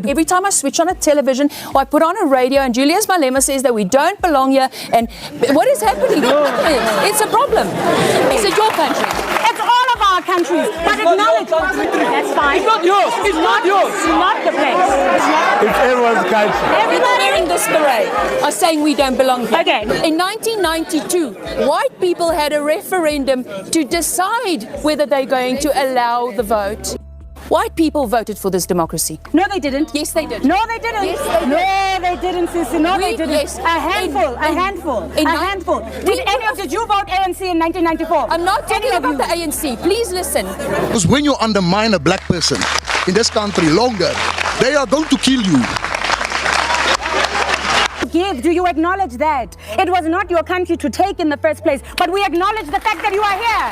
Every time I switch on a television or I put on a radio and Julius Malema says that we don't belong here, and what is happening? It's a problem. Is it your country? It's all of our countries, but acknowledge. That's fine. It's not yours. It's not yours. It's not the place. It's everyone's country. Everybody wearing this beret are saying we don't belong here. Okay. In 1992, white people had a referendum to decide whether they're going to allow the vote. White people voted for this democracy. No, they didn't. Yes, they did. No, they didn't. Yes, they did. No, they didn't, Sissy. No, they didn't. Yes. A handful. Did you vote ANC in 1994? I'm not talking about the ANC. Please listen. Because when you undermine a black person in this country longer, they are going to kill you. Do you acknowledge that? It was not your country to take in the first place, but we acknowledge the fact that you are here.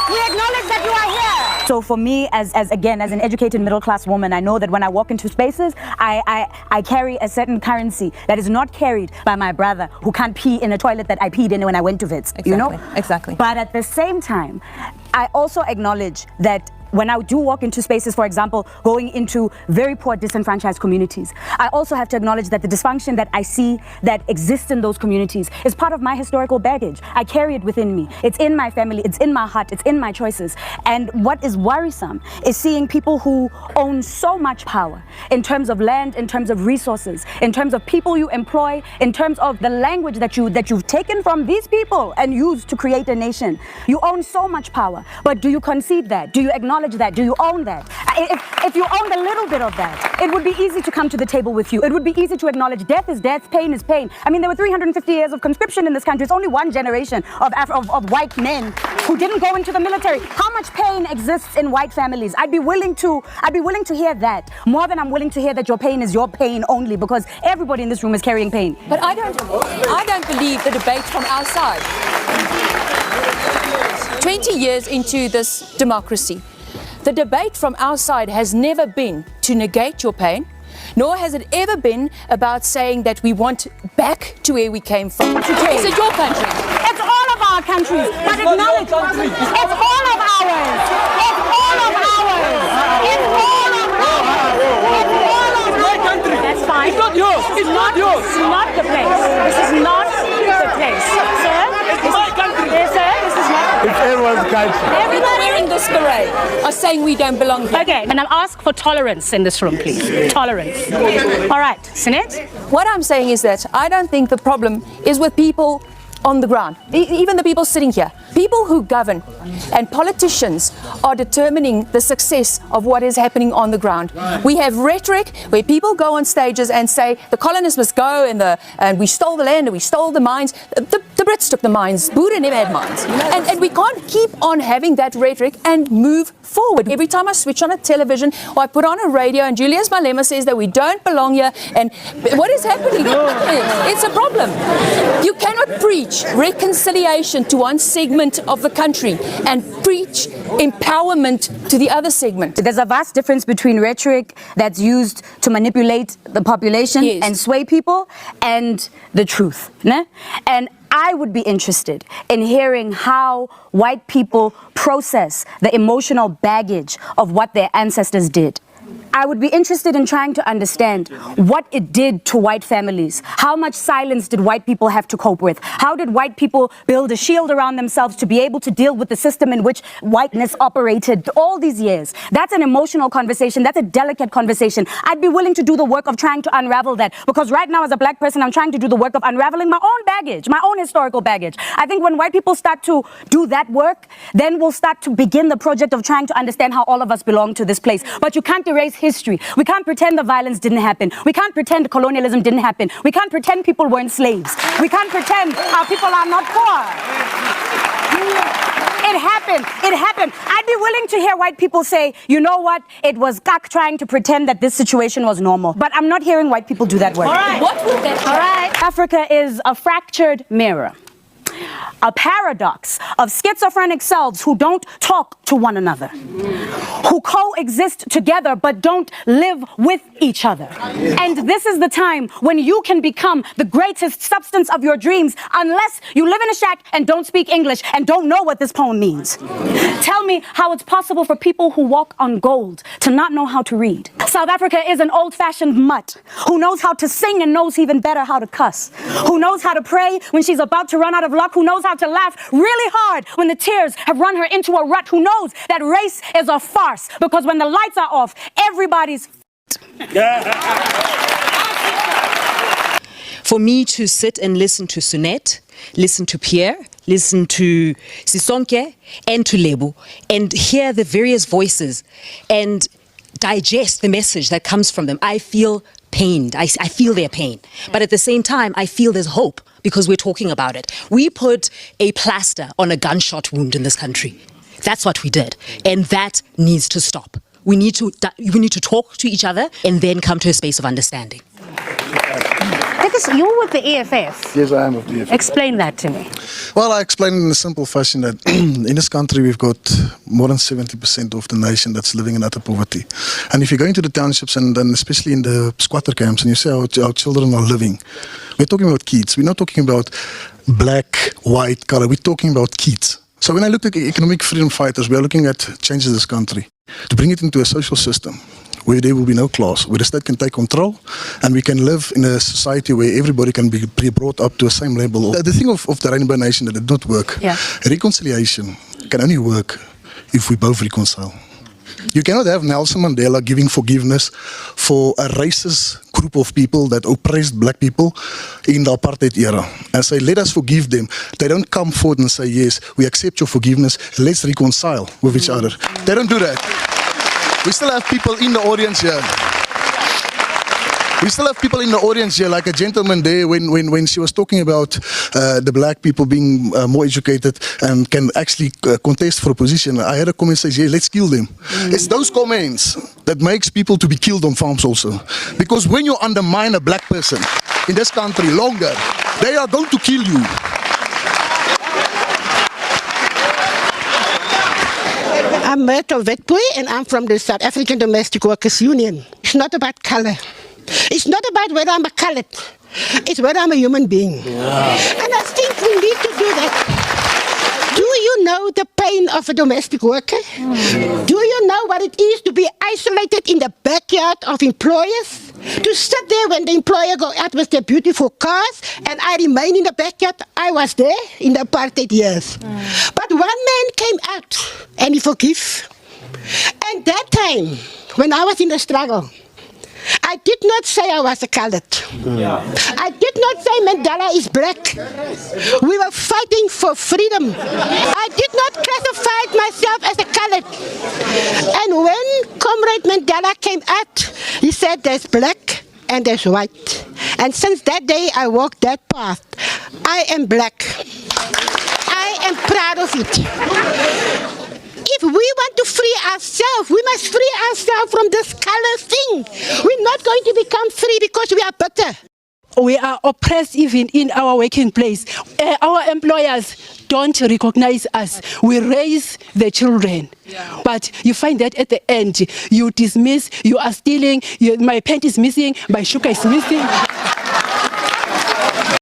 We acknowledge that you are here. So for me, as an educated middle-class woman, I know that when I walk into spaces, I carry a certain currency that is not carried by my brother who can't pee in a toilet that I peed in when I went to Wits. Exactly. You know? Exactly. But at the same time, I also acknowledge that when I do walk into spaces, for example, going into very poor disenfranchised communities, I also have to acknowledge that the dysfunction that I see that exists in those communities is part of my historical baggage. I carry it within me. It's in my family, it's in my heart, it's in my choices. And what is worrisome is seeing people who own so much power in terms of land, in terms of resources, in terms of people you employ, in terms of the language that you've taken from these people and used to create a nation. You own so much power, but do you concede that? Do you acknowledge that? Do you own that? If you owned a little bit of that, it would be easy to come to the table with you. It would be easy to acknowledge death is death, pain is pain. I mean, there were 350 years of conscription in this country. It's only one generation of white men who didn't go into the military. How much pain exists in white families? I'd be willing to hear that more than I'm willing to hear that your pain is your pain only, because everybody in this room is carrying pain. But I don't believe the debate from our side. 20 years into this democracy, the debate from our side has never been to negate your pain, nor has it ever been about saying that we want back to where we came from. Is it your country? It's all of our countries, but acknowledge. It's all of ours. It's all of ours. It's all of ours. It's all of It's my country. That's fine. It's not yours. It's not yours. This is not the place. This is not the place. Sir? It's my country. Yes, sir. This is not. It's everyone's country. Everybody wearing this beret are saying we don't belong here. Okay, and I'll ask for tolerance in this room, please. Tolerance. All right, Sunet? What I'm saying is that I don't think the problem is with people on the ground, even the people sitting here. People who govern and politicians are determining the success of what is happening on the ground. We have rhetoric where people go on stages and say the colonists must go and we stole the land and we stole the mines. The Brits took the mines. Buddha never had mines. And we can't keep on having that rhetoric and move forward. Every time I switch on a television or I put on a radio and Julius Malema says that we don't belong here, and what is happening? It's a problem. You cannot preach reconciliation to one segment of the country and preach empowerment to the other segment. There's a vast difference between rhetoric that's used to manipulate the population and sway people and the truth. Ne? And I would be interested in hearing how white people process the emotional baggage of what their ancestors did. I would be interested in trying to understand what it did to white families. How much silence did white people have to cope with? How did white people build a shield around themselves to be able to deal with the system in which whiteness operated all these years? That's an emotional conversation. That's a delicate conversation. I'd be willing to do the work of trying to unravel that, because right now as a black person, I'm trying to do the work of unraveling my own baggage, my own historical baggage. I think when white people start to do that work, then we'll start to begin the project of trying to understand how all of us belong to this place. But you can't erase history. We can't pretend the violence didn't happen. We can't pretend colonialism didn't happen. We can't pretend people weren't slaves. We can't pretend our people are not poor. It happened. It happened. I'd be willing to hear white people say, you know what, it was Kak trying to pretend that this situation was normal. But I'm not hearing white people do that work. All right. What would that? All right. Africa is a fractured mirror. a paradox of schizophrenic selves who don't talk to one another, who coexist together but don't live with each other. And this is the time when you can become the greatest substance of your dreams, unless you live in a shack and don't speak English and don't know what this poem means. Tell me how it's possible for people who walk on gold to not know how to read. South Africa is an old-fashioned mutt who knows how to sing and knows even better how to cuss, who knows how to pray when she's about to run out of luck, who knows how to laugh really hard when the tears have run her into a rut, who knows that race is a farce, because when the lights are off, everybody's For me to sit and listen to Sunet, listen to Pierre, listen to Sisonke and to Lebo, and hear the various voices and digest the message that comes from them, I feel pained. I feel their pain. But at the same time, I feel there's hope because we're talking about it. We put a plaster on a gunshot wound in this country. That's what we did. And that needs to stop. We need to talk to each other and then come to a space of understanding. Because you're with the EFF. Yes, I am with the EFF. Explain that to me. Well, I explain in a simple fashion that in this country we've got more than 70% of the nation that's living in utter poverty. And if you go into the townships and especially in the squatter camps and you see how our children are living, we're talking about kids. We're not talking about black, white, color. We're talking about kids. So when I look at economic freedom fighters, we are looking at changes this country to bring it into a social system where there will be no class, where the state can take control and we can live in a society where everybody can be brought up to the same level. The thing of the Rainbow Nation that did not work, reconciliation can only work if we both reconcile. You cannot have Nelson Mandela giving forgiveness for a racist group of people that oppressed black people in the apartheid era and say, let us forgive them. They don't come forward and say, yes, we accept your forgiveness, let's reconcile with each other. They don't do that. We still have people in the audience here. We still have people in the audience here, like a gentleman there when she was talking about the black people being more educated and can actually contest for a position. I had a comment say, yeah, let's kill them. It's those comments that makes people to be killed on farms also. Because when you undermine a black person in this country longer, they are going to kill you. I'm Myrtle Wetboy and I'm from the South African Domestic Workers Union. It's not about color. It's not about whether I'm a colored. It's whether I'm a human being. And I think we need to do that. Do you know the pain of a domestic worker? Do you know what it is to be isolated in the backyard of employers? To sit there when the employer go out with their beautiful cars and I remain in the backyard. I was there in the apartheid years. But one man came out and he forgave. And that time, when I was in the struggle, I did not say I was a colored. I did not say Mandela is black. We were fighting for freedom. I did not classify myself as a colored. And when Comrade Mandela came out, he said there's black and there's white. And since that day I walked that path. I am black. I am proud of it. If we want to free ourselves, we must free ourselves from this color thing. We're not going to become free because we are bitter. We are oppressed even in our working place. Our employers don't recognize us. We raise the children. But you find that at the end, you dismiss, you are stealing, my pant is missing, my sugar is missing.